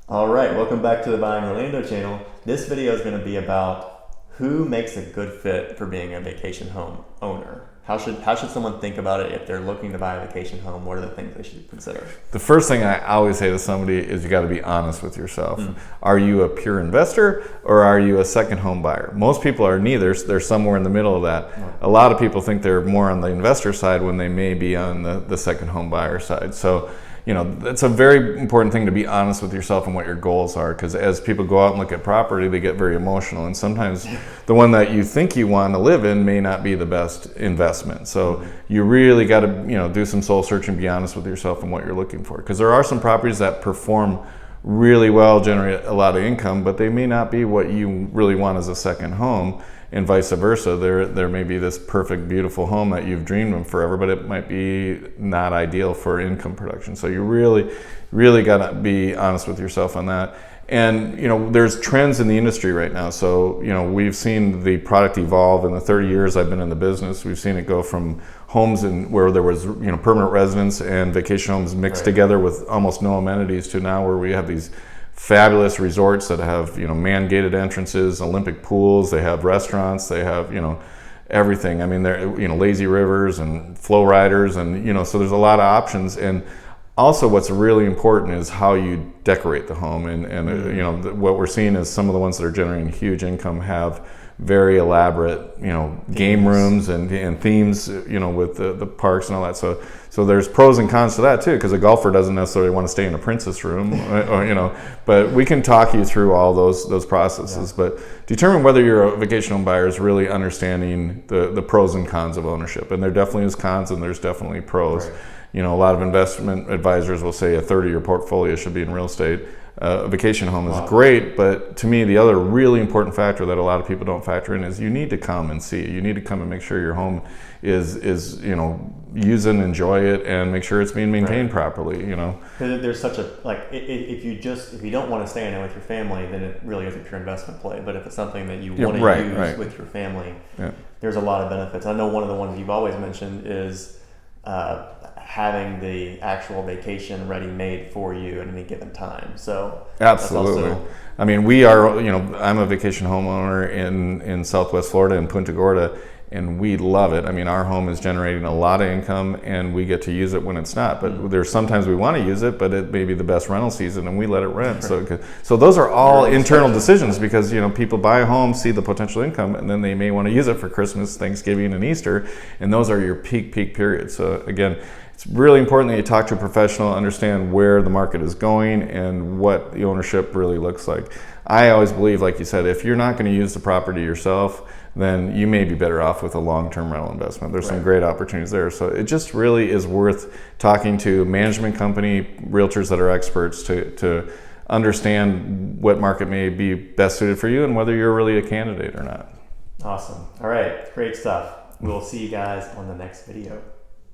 All right, welcome back to the Buying Orlando channel. This video is going to be about who makes a good fit for being a vacation home owner. How should someone think about it if they're looking to buy a vacation home? What are the things they should consider? The first thing I always say to somebody is you got to be honest with yourself. Are you a pure investor or are you a second home buyer? Most people are neither. They're somewhere in the middle of that. A lot of people think they're more on the investor side when they may be on the second home buyer side. So, it's a very important thing to be honest with yourself and what your goals are, because as people go out and look at property, they get very emotional, and sometimes the one that you think you want to live in may not be the best investment. So you really got to do some soul searching, be honest with yourself and what you're looking for, because there are some properties that perform really well, generate a lot of income, but they may not be what you really want as a second home, and vice versa. There may be this perfect, beautiful home that you've dreamed of forever, but it might be not ideal for income production. So you really got to be honest with yourself on that. And there's trends in the industry right now. So we've seen the product evolve in the 30 years I've been in the business. We've seen it go from homes where there was permanent residence and vacation homes mixed together with almost no amenities, to now where we have these fabulous resorts that have man-gated entrances, Olympic pools, they have restaurants, they have everything. I mean, they're lazy rivers and flow riders, and so there's a lot of options. And also what's really important is how you decorate the home, and what we're seeing is some of the ones that are generating huge income have very elaborate game rooms and themes with the parks and all that. So there's pros and cons to that too, because a golfer doesn't necessarily want to stay in a princess room, but we can talk you through all those processes. Yeah. But determine whether you're a vacation home buyer is really understanding the pros and cons of ownership. And there definitely is cons and there's definitely pros. Right. A lot of investment advisors will say a third of your portfolio should be in real estate. A vacation home is great, but to me, the other really important factor that a lot of people don't factor in is you need to come and see it. You need to come and make sure your home is use and enjoy it, and make sure it's being maintained properly. There's such a if you don't want to stay in it with your family, then it really is a pure investment play. But if it's something that you want to use with your family, there's a lot of benefits. I know one of the ones you've always mentioned is having the actual vacation ready-made for you at any given time. So absolutely. I mean, we are, I'm a vacation homeowner in Southwest Florida in Punta Gorda, and we love it. I mean, our home is generating a lot of income, and we get to use it when it's not. But there's sometimes we want to use it, but it may be the best rental season, and we let it rent. So those are all internal decisions, because people buy a home, see the potential income, and then they may want to use it for Christmas, Thanksgiving, and Easter, and those are your peak periods. So again, it's really important that you talk to a professional, understand where the market is going and what the ownership really looks like. I always believe, like you said, if you're not going to use the property yourself, then you may be better off with a long-term rental investment. There's some great opportunities there. So it just really is worth talking to a management company, realtors that are experts to understand what market may be best suited for you and whether you're really a candidate or not. Awesome. All right. Great stuff. We'll see you guys on the next video.